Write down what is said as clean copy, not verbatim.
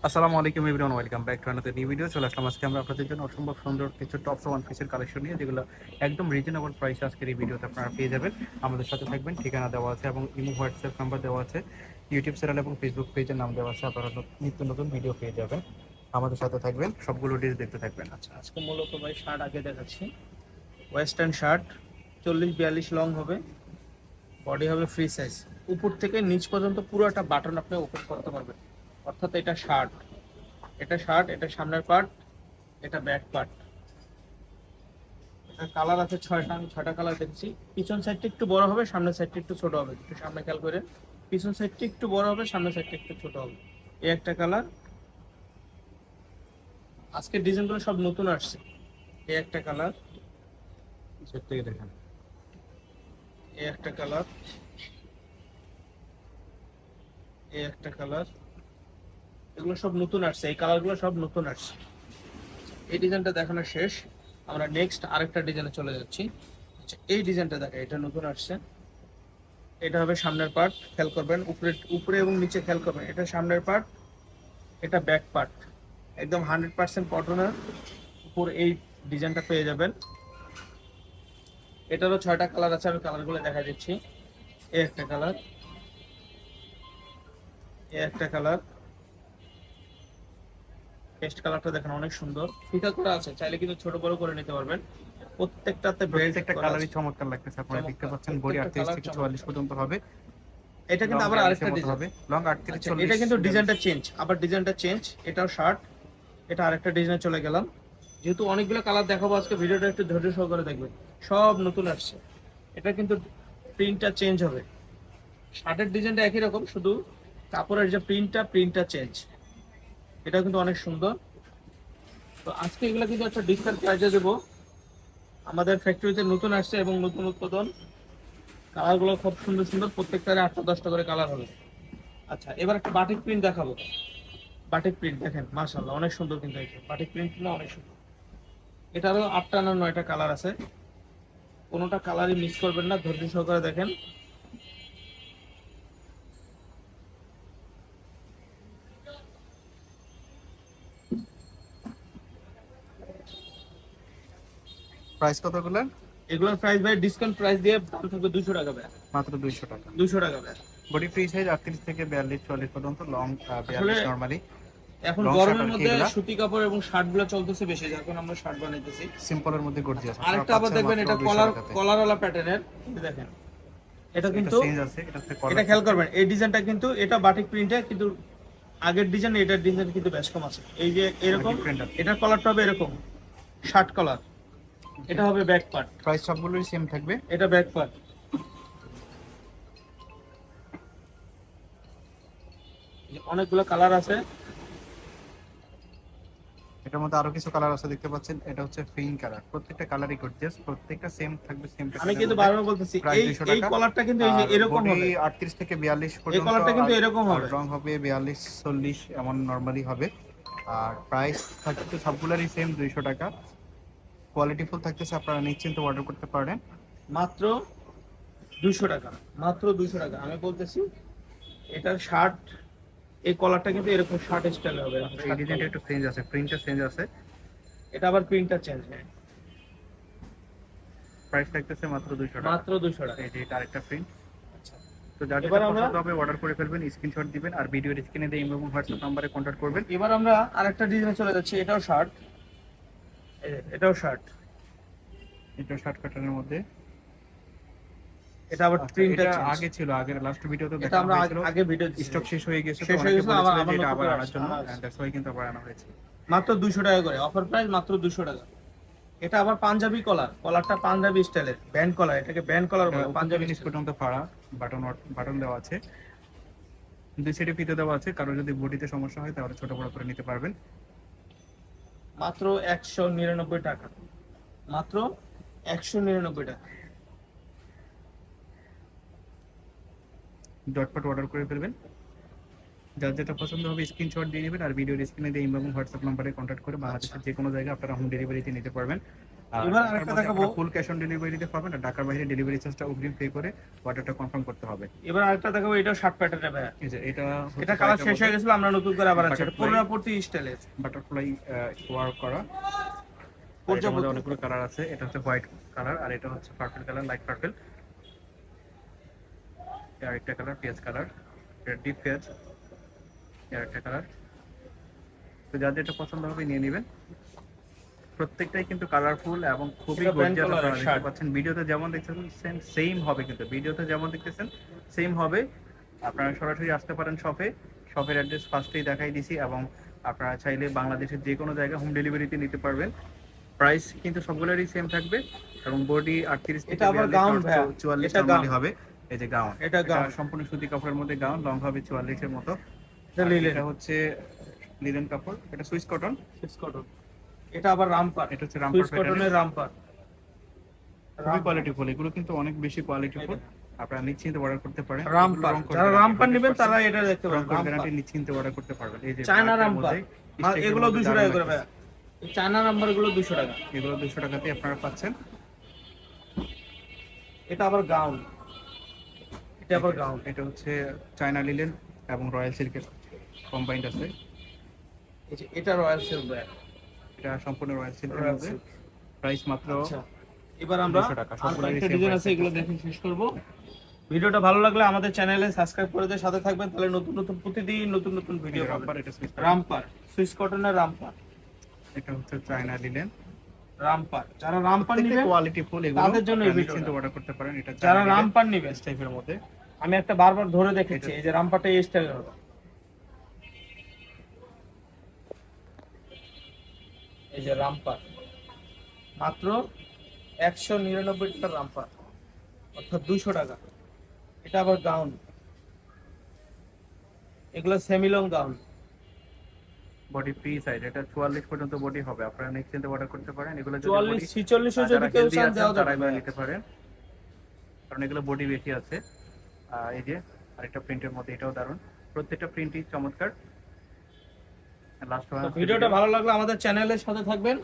আসসালামু আলাইকুম everyone, welcome back to another new video. চলে আসলাম আজকে আমরা আপনাদের জন্য অসম্ভব সুন্দর কিছু টপস ওয়ান পিসের কালেকশন নিয়ে, যেগুলো একদম রিজনেবল প্রাইসে আজকের এই ভিডিওতে আপনারা পেয়ে যাবেন। আমাদের সাথে থাকবেন, ঠিকানা দেওয়া আছে এবং ইমো হোয়াটসঅ্যাপ নাম্বার দেওয়া আছে, ইউটিউব চ্যানেল এবং ফেসবুক পেজের নাম দেওয়া আছে। আপনারা নিত্য নতুন ভিডিও পেয়ে যাবেন, আমাদের সাথে থাকবেন, সবগুলো ডিশ দেখতে থাকবেন। আচ্ছা, আজকে মূলত ভাই শার্ট আগে দেখাচ্ছি। ওয়েস্টার্ন শার্ট 40-42 লং হবে, বডি হবে ফ্রি সাইজ, উপর থেকে নিচ পর্যন্ত পুরোটা বাটন আপনি ওপেন করতে পারবেন। অর্থাৎ এটা শার্ট, এটা সামনের পার্ট, এটা ব্যাক পার্ট। এটা কালার আছে 6টা, আমি 6টা কালার দেখছি। পিছন সাইডটা একটু বড় হবে, সামনের সাইডটা একটু ছোট হবে। একটু সামনে খেয়াল করে, পিছন সাইডটা একটু বড় হবে, সামনের সাইডটা একটু ছোট হবে। এই একটা কালার। আজকের ডিজাইনগুলো সব নতুন আসছে। এই একটা কালার, পিছের থেকে দেখেন। এই একটা কালার, এই একটা কালার। এগুলো সব নতুন আসছে, এই কালারগুলো সব নতুন আসছে। এই ডিজাইনটা দেখানো শেষ, আমরা নেক্সট আরেকটা ডিজাইনে চলে যাচ্ছি। আচ্ছা, এই ডিজাইনটা দেখা, এটা নতুন আসছে। এটা হবে সামনের পার্ট, খেয়াল করবেন, উপরে উপরে এবং নিচে খেয়াল করবেন। এটা সামনের পার্ট, এটা ব্যাক পার্ট। একদম 100% কটনের উপর এই ডিজাইনটা পেয়ে যাবেন। এটারও 6টা কালার আছে, আমি কালারগুলো দেখা দিচ্ছি। এই একটা কালার, এই একটা কালার। পেস্ট কালারটা দেখেন, অনেক সুন্দর, ফিতা করা আছে, চাইলে কিন্তু ছোট বড় করে নিতে পারবেন। প্রত্যেকটাতে বেল্ট প্রত্যেকটা করা আছে, কালারই চমৎকার লাগতেছে। আপনারা দেখতে পাচ্ছেন বডি প্রত্যেকটা 38 কালার থেকে চমৎকার। 44 পর্যন্ত হবে। এটা লং কিন্তু আবার 42 আরেকটা এর মতো ডিজাইন। হবে, লং 38 আচ্ছা, 40 এটা কিন্তু 42। ডিজাইনটা চেঞ্জ, আবার ডিজাইনটা চেঞ্জ। এটাও শার্ট, এটা আরেকটা ডিজাইনে চলে গেলাম। যেহেতু অনেকগুলো কালার দেখাবো আজকে, ভিডিওটা একটু ধৈর্য সহকারে দেখবেন। সব নতুন আসছে। এটা কিন্তু প্রিন্টটা চেঞ্জ হবে। শার্টের ডিজাইনটা একই রকম, শুধু কাপড়ের যে প্রিন্টটা চেঞ্জ। এটা কিন্তু অনেক সুন্দর। তো আজকে এগুলো কিন্তু একটা ডিসকাউন্ট প্রাইসে দেবো। আমাদের ফ্যাক্টরিতে নতুন আসছে এবং নতুন উৎপাদন। কালারগুলো খুব সুন্দর সুন্দর, প্রত্যেকটারে 8টা 10টা করে কালার হবে। আচ্ছা, এবার একটা বাটিক প্রিন্ট দেখাবো। বাটিক প্রিন্ট দেখেন, মাশাআল্লাহ অনেক সুন্দর, কিন্তু এই বাটিক প্রিন্টগুলো অনেক সুন্দর। এটারও 8টা না 9টা কালার আছে, কোনোটা কালারই মিস করবেন না, ধৈর্য সহকারে দেখেন। প্রাইস কতগুলো? এগুলোর প্রাইস ভাই ডিসকাউন্ট প্রাইস দিয়ে দাম থাকবে 200 টাকা ভাই। মাত্র 200 টাকা। 200 টাকা ভাই। বডি ফ্রি সাইজ 38 থেকে 42 44 পর্যন্ত, লং আসলে 42 নরমালি। এখন লং শার্ট গরমের আর কি মধ্যে এগুলা সুতি কাপড় এবং শার্ট গুলো চলতেছে বেশি, যার কারণে আমরা শার্ট বানাইতেছি। সিম্পলের মধ্যে গর্জিয়াস আপনারা আরেকটা আবার পাচ্ছেন দেখবেন, মাত্র এটা 200 কলার টাকাতে। কলারওয়ালা প্যাটার্নের, দেখেন। এটা এটা কিন্তু, চেঞ্জ আছে, এটাতে এটা কলার খেয়াল সিস্টেম। করবেন, এই ডিজাইনটা কিন্তু এটা বাটিক প্রিন্টে, কিন্তু আগের ডিজাইন এটার ডিজাইন কিন্তু বেশ কম আছে। এই যে এরকম, ডিফারেন্ট আছে। এটার কলারটা হবে এরকম, শার্ট কলার। এটা হবে ব্যাক পার্ট, প্রাইস সবগুলোই সেম থাকবে। এটা ব্যাক পার্ট। অনেকগুলো কালার আছে। এটার মধ্যে আরো কিছু কালার আছে, দেখতে পাচ্ছেন। এটা হচ্ছে পিঙ্ক কালার, প্রত্যেকটা কালারই গর্জিয়াস, প্রত্যেকটা সেম থাকবে, সেম আমি প্যাটার্নের কিন্তু মধ্যে। বারবার বলতেছি, প্রাইস এই 200 এই টাকা। কলারটা কিন্তু এই যে আর এরকম বডি হবে। 38 থেকে 42 এই পর্যন্ত, কলারটা কিন্তু আর এরকম আর হবে। রং হবে 42 40 এমন নরমালি হবে। আর প্রাইস থাকছে সবগুলোরই সেম 200 টাকা। কোয়ালিটি ফুল থাকতেছে, আপনারা নিশ্চিন্তে অর্ডার করতে পারেন। মাত্র 200 টাকা, মাত্র 200 টাকা আমি বলতেছি। এটার শার্ট, এই কলারটা কিন্তু এরকম শার্ট স্টাইল হবে, এরকম এই শার্ট ডিজাইনটা কলার। একটু চেঞ্জ আছে, প্রিন্টটা চেঞ্জ আছে। এটা আবার প্রিন্টটা চেঞ্জ হয়। প্রাইস থাকতেছে মাত্র 200 টাকা। মাত্র 200 টাকা। এই যে এটা আরেকটা প্রিন্ট। আচ্ছা, তো যার যেটা এবার আমরা পছন্দ হবে অর্ডার করে ফেলবেন, স্ক্রিনশট দিবেন আর ভিডিওর স্ক্রিনে দিয়ে ইমো এবং হোয়াটসঅ্যাপ নম্বরে কন্ট্যাক্ট করবেন। এবার আমরা আরেকটা ডিজাইনে চলে যাচ্ছি। এটাও শার্ট, এটাও শার্ট। এটা শার্ট প্যাটার্নের মধ্যে। এটা আবার আচ্ছা, প্রিন্টটা এটা চেঞ্জ। আগে ছিল, আগের লাস্ট ভিডিওতে এটা দেখানো আমরা হয়েছিল। আগে ভিডিও দিছি, স্টক শেষ হয়ে গেছে, তো শেষ হয়ে অনেকে গেছিল, বলেছিল আবার যে এটা নতুন আবার করে আনার আসছে, জন্য, আনা হয়েছে। এন্ড দ্যাটস ওয়াই কিন্তু আবার আনা হয়েছে। মাত্র 200 টাকা করে, অফার প্রাইস মাত্র 200 টাকা। এটা আবার পাঞ্জাবি কলার, কলারটা পাঞ্জাবি স্টাইলের, ব্যান্ড কলার, এটাকে ব্যান্ড কলার এটা বলে, উপর থেকে পাঞ্জাবি নিচ স্টাইল। পর্যন্ত ফাড়া, বাটন বাটন দেওয়া আছে, দুই সাইডে ফিতে দেওয়া আছে। কারো যদি বডিতে সমস্যা হয় তাহলে ছোট বড় করে নিতে পারবেন। মাত্র 199 টাকা, মাত্র 199 টাকা। ঝটপট অর্ডার করে ফেলবেন। যার যেটা পছন্দ হবে স্ক্রিনশট দিয়ে নেবেন, আর ভিডিওর স্ক্রিনে দিয়ে ইমো এবং হোয়াটসঅ্যাপ নাম্বারে কন্ট্যাক্ট করে বাংলাদেশের যে কোনো জায়গায় আপনারা হোম ডেলিভারিতে নিতে পারবেন। আর এবার ঢাকার আরেকটা মধ্যে দেখাবো, আপনারা ফুল ক্যাশ অন ডেলিভারি দিতে পারবেন, আর ঢাকার বাইরে ডেলিভারি চার্জটা অগ্রিম পে করে অর্ডারটা কনফার্ম করতে হবে। এবার আরেকটা দেখাবো, এটা শার্ট প্যাটার্নের ভাইয়া। এই যে এটা এটা কালার শেষ হয়ে গেছিল, আমরা নতুন করে আবার আনছি। এটা প্রজাপতি স্টাইলের, বাটারফ্লাই ওয়ার্ক করা। এটার মধ্যে অনেকগুলো কালার আছে, এটা হচ্ছে হোয়াইট কালার, আর এটা হচ্ছে পার্পল কালার, লাইট পার্পল। আরেকটা কালার পেঁয়াজ কালার, এটা ডিপ পেঁয়াজ। আরেকটা কালার। তো যার যেটা পছন্দ হবে নিয়ে নেবেন। প্রত্যেকটাই কিন্তু কালারফুল এবং খুবই এটা brand গর্জিয়াস। color আপনারা এর দেখতে shirt। পাচ্ছেন ভিডিওতে যেমন দেখতেছেন সেম হবে, কিন্তু ভিডিওতে যেমন দেখতেছেন সেম হবে। আপনারা সরাসরি আসতে পারেন শপে, শপের অ্যাড্রেস ফার্স্টেই দেখাই দিছি, এবং আপনারা চাইলে বাংলাদেশের যে কোনো জায়গায় হোম ডেলিভারিতে নিতে পারবেন। প্রাইস কিন্তু সবগুলোরই সেম থাকবে, এবং বডি 38 থেকে এটা আবার 42 গাউন আর ভাইয়া, 44 এটা নরমালি গাউন, হবে। এই যে গাউন, এটা গাউন, সম্পূর্ণ সুতি কাপড়ের মধ্যে গাউন, লং হবে 44 এর মতো। এটা আর লিলেন, এটা হচ্ছে লিনেন কাপড়, এটা সুইস কটন। Swiss cotton. এটা আবার রামপার, এটা হচ্ছে সুইস রামপার কটনের রামপার। খুবই কোয়ালিটিফুল, এগুলো কিন্তু অনেক বেশি কোয়ালিটিফুল। আপনারা নিশ্চিন্তে অর্ডার করতে পারেন। রামপার, যারা রামপার নেবেন তারা এটা দেখতে পারেন। গ্যারান্টি নিশ্চিন্তে অর্ডার করতে পারবেন। এই যে চায়না black এর রামপার, মধ্যে এগুলো 200 দারুণ টাকা করে লাগছে। ভাইয়া। এই চায়না নাম্বার গুলো 200 টাকা। এগুলো 200 টাকাতে আপনারা পাচ্ছেন। এটা আবার গাউন, এটা আবার গাউন। এটা হচ্ছে চায়না লিলেন এবং রয়্যাল সিল্কের কম্বাইন্ড আছে। এই যে এটা রয়্যাল সিল্ক ভাইয়া, এটা সম্পূর্ণ রয়্যাল সিল্কের রয়্যাল মধ্যে। সিল্ক। প্রাইস মাত্র আচ্ছা, এবার আমরা 200 টাকা। আর সবগুলোরই একটা same ডিজাইন price আছে, এগুলো দেখে শেষ করব। ভিডিওটা ভালো লাগলে আমাদের চ্যানেলে সাবস্ক্রাইব করে দিয়ে সাথে থাকবেন, তাহলে নতুন নতুন প্রতিদিন নতুন নতুন ভিডিও পাবেন। রামপার, এটা সুইস রামপার, সুইস কটনের রামপার। এটা হচ্ছে চায়না লিলেন। রামপার, যারা রামপার নেবেন কোয়ালিটিফুল, এগুলো তাদের জন্য এই আপনারা ভিডিওটা। নিশ্চিন্তে অর্ডার করতে পারেন। এটা যারা রামপার নেবেন, টাইপের মধ্যে। আমি একটা বারবার ধরে দেখেছি, এই যে রামপারটা এই স্টাইলের হবে। এই যে রামপার, মাত্র 199 টাকার রামপার, অর্থাৎ 200 টাকা। এটা আবার গাউন, এগুলো semi-long gown. Body free size, এটা 44 পর্যন্ত বডি হবে। আপনারা নিশ্চিন্তে অর্ডার করতে পারেন। এগুলো যদি 44 body- 46 যারা যদি কেউ healthy চান আছেন দেওয়া তারা যাবে। এগুলো নিতে পারেন, কারণ এগুলো বডি বেশি আছে। এই যে আরেকটা প্রিন্টের মধ্যে, এটাও দারুণ। প্রত্যেকটা প্রিন্টই চমৎকার। লাস্ট তো ভিডিওটা ভালো লাগলে আমাদের চ্যানেলের সাথে থাকবেন।